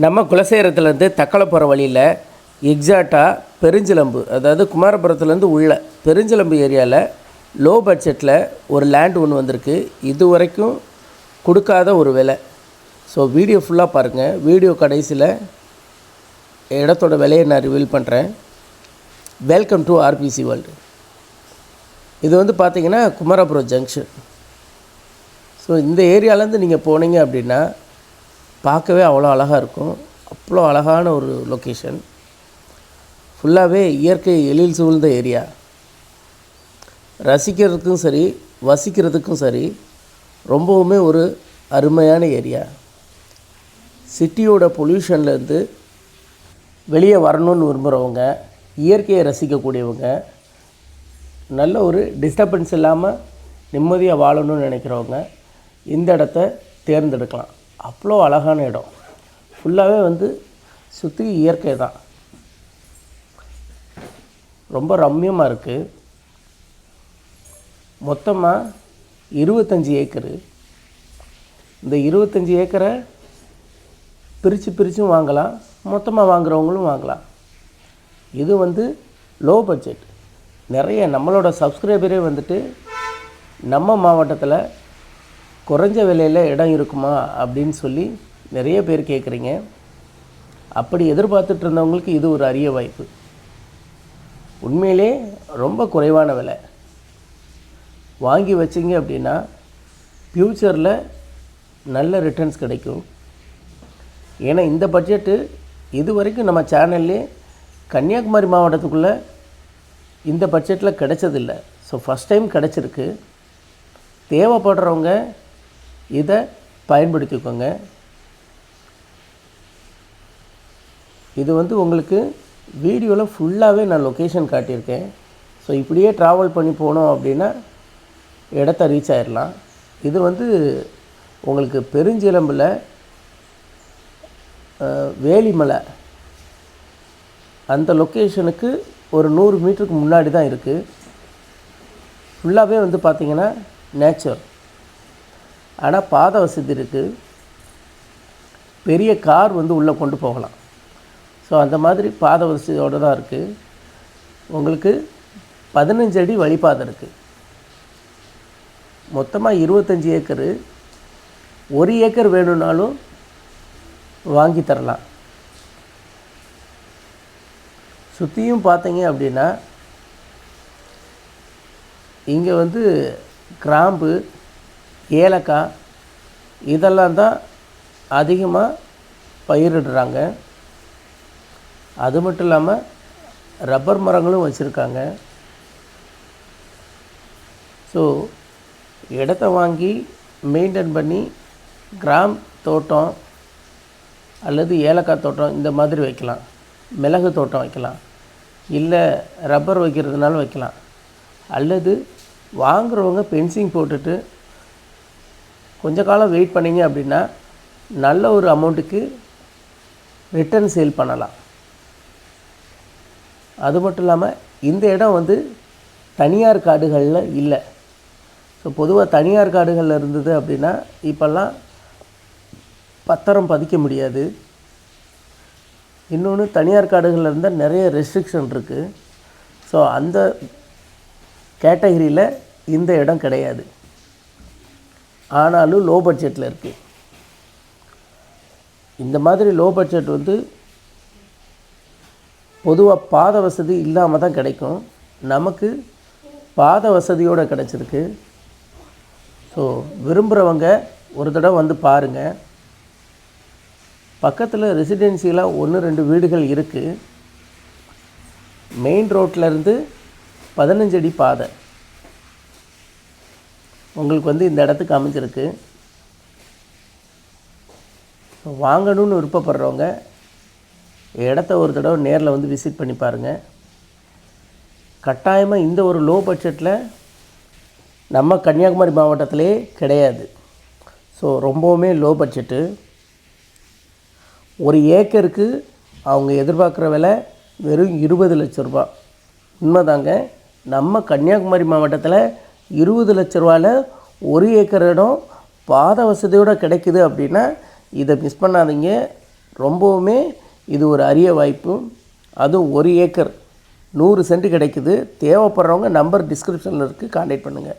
நம்ம குலசேகரத்துலேருந்து தக்கலை போகிற வழியில் எக்ஸாக்டாக பெருஞ்சிலம்பு, அதாவது குமாரபுரத்துலேருந்து உள்ள பெருஞ்சிலம்பு ஏரியாவில் லோ பட்ஜெட்டில் ஒரு லேண்ட் ஒன்று வந்திருக்கு. இது வரைக்கும் கொடுக்காத ஒரு விலை. ஸோ வீடியோ ஃபுல்லாக பாருங்கள். வீடியோ கடைசியில் இடத்தோட விலையை நான் ரிவீல் பண்ணுறேன். Welcome to RBC world. இது வந்து பார்த்திங்கன்னா குமாரபுரம் ஜங்ஷன். ஸோ இந்த ஏரியாவிலேருந்து நீங்கள் போனீங்க அப்படின்னா பார்க்கவே அவ்வளோ அழகாக இருக்கும். அவ்வளோ அழகான ஒரு லொக்கேஷன். ஃபுல்லாகவே இயற்கை எழில் சூழ்ந்த ஏரியா. ரசிக்கிறதுக்கும் சரி, வசிக்கிறதுக்கும் சரி, ரொம்பவுமே ஒரு அருமையான ஏரியா. சிட்டியோட பொல்யூஷன்லேருந்து வெளியே வரணும்னு விரும்புகிறவங்க, இயற்கையை ரசிக்கக்கூடியவங்க, நல்ல ஒரு டிஸ்டர்பன்ஸ் இல்லாமல் நிம்மதியாக வாழணும்னு நினைக்கிறவங்க இந்த இடத்த தேர்ந்தெடுக்கலாம். அவ்வளோ அழகான இடம். ஃபுல்லாகவே வந்து சுற்றி இயற்கை தான். ரொம்ப ரம்மியமாக இருக்குது. மொத்தமாக 25 ஏக்கரு. இந்த 25 ஏக்கரை பிரிச்சும் வாங்கலாம், மொத்தமாக வாங்குகிறவங்களும் வாங்கலாம். இது வந்து லோ பட்ஜெட். நிறைய நம்மளோட சப்ஸ்கிரைபரே வந்துட்டு நம்ம மாவட்டத்தில் குறைஞ்ச விலையில் இடம் இருக்குமா அப்படின்னு சொல்லி நிறைய பேர் கேட்குறீங்க. அப்படி எதிர்பார்த்துட்டு இருந்தவங்களுக்கு இது ஒரு அரிய வாய்ப்பு. உண்மையிலே ரொம்ப குறைவான விலை. வாங்கி வச்சிங்க அப்படின்னா ஃப்யூச்சரில் நல்ல ரிட்டர்ன்ஸ் கிடைக்கும். ஏன்னா இந்த பட்ஜெட்டு இது வரைக்கும் நம்ம சேனல்லே கன்னியாகுமரி மாவட்டத்துக்குள்ளே இந்த பட்ஜெட்டில் கிடைச்சதில்லை. ஸோ ஃபஸ்ட் டைம் கிடச்சிருக்கு. தேவைப்படுறவங்க இதை பயன்படுத்திக்கோங்க. இது வந்து உங்களுக்கு வீடியோவில் ஃபுல்லாகவே நான் லொக்கேஷன் காட்டியிருக்கேன். ஸோ இப்படியே ட்ராவல் பண்ணி போனோம் அப்படின்னா இடத்த ரீச் ஆகிடலாம். இது வந்து உங்களுக்கு பெருஞ்சிலம்பில் வேலிமலை அந்த லொக்கேஷனுக்கு ஒரு 100 மீட்டருக்கு முன்னாடி தான் இருக்குது. ஃபுல்லாகவே வந்து பார்த்திங்கன்னா நேச்சர். ஆனால் பாதை வசதி இருக்குது. பெரிய கார் வந்து உள்ளே கொண்டு போகலாம். ஸோ அந்த மாதிரி பாதை வசதியோடு தான் இருக்குது. உங்களுக்கு 15 அடி வழிபாதை இருக்குது. மொத்தமாக 25 ஏக்கரு. 1 ஏக்கர் வேணும்னாலும் வாங்கி தரலாம். சுற்றியும் பார்த்தீங்க அப்படின்னா இங்கே வந்து கிராம்பு, ஏலக்காய் இதெல்லாம் தான் அதிகமாக பயிரிடுறாங்க. அது மட்டும் இல்லாமல் ரப்பர் மரங்களும் வச்சுருக்காங்க. ஸோ இடத்த வாங்கி மெயின்டைன் பண்ணி கிராம் தோட்டம் அல்லது ஏலக்காய் தோட்டம் இந்த மாதிரி வைக்கலாம். மிளகு தோட்டம் வைக்கலாம். இல்லை ரப்பர் வைக்கிறதுனால வைக்கலாம். அல்லது வாங்குகிறவங்க பென்சிங் போட்டுட்டு கொஞ்ச காலம் வெயிட் பண்ணிங்க அப்படின்னா நல்ல ஒரு அமௌண்ட்டுக்கு ரிட்டர்ன் சேல் பண்ணலாம். அது மட்டும் இல்லாமல் இந்த இடம் வந்து தனியார் காடுகளில் இல்லை. ஸோ பொதுவாக தனியார் காடுகளில் இருந்தது அப்படின்னா இப்போல்லாம் பத்திரம் பதிக்க முடியாது. இன்னொன்று தனியார் காடுகளில் இருந்தால் நிறைய ரெஸ்ட்ரிக்ஷன் இருக்குது. ஸோ அந்த கேட்டகரியில் இந்த இடம் கிடையாது. ஆனாலும் லோ பட்ஜெட்டில் இருக்குது. இந்த மாதிரி லோ பட்ஜெட் வந்து பொதுவாக பாதை வசதி இல்லாமல் தான் கிடைக்கும். நமக்கு பாதை வசதியோடு கிடச்சிருக்கு. ஸோ விரும்புகிறவங்க ஒரு தடவை வந்து பாருங்கள். பக்கத்தில் ரெசிடென்சியெலாம் 1-2 வீடுகள் இருக்குது. மெயின் ரோட்லேருந்து 15 அடி பாதை உங்களுக்கு வந்து இந்த இடத்துக்கு அமைஞ்சிருக்கு. வாங்கணும்னு விருப்பப்படுறவங்க இடத்த ஒரு தடவை நேரில் வந்து விசிட் பண்ணி பாருங்கள். கட்டாயமாக இந்த ஒரு லோ பட்ஜெட்டில் நம்ம கன்னியாகுமரி மாவட்டத்திலே கிடையாது. ஸோ ரொம்பவுமே லோ பட்ஜெட்டு. 1 ஏக்கருக்கு அவங்க எதிர்பார்க்குற விலை வெறும் 20 லட்ச ரூபா. உண்மைதாங்க. நம்ம கன்னியாகுமரி மாவட்டத்தில் 20 லட்ச ரூபாயில் 1 ஏக்கர் இடம் பாதை வசதியோடு கிடைக்குது அப்படின்னா இதை மிஸ் பண்ணாதீங்க. ரொம்பவுமே இது ஒரு அரிய வாய்ப்பு. அதுவும் 1 ஏக்கர் 100 சென்ட் கிடைக்குது. தேவைப்படுறவங்க நம்பர் டிஸ்கிரிப்ஷனில் இருக்குது, கான்டாக்ட் பண்ணுங்கள்.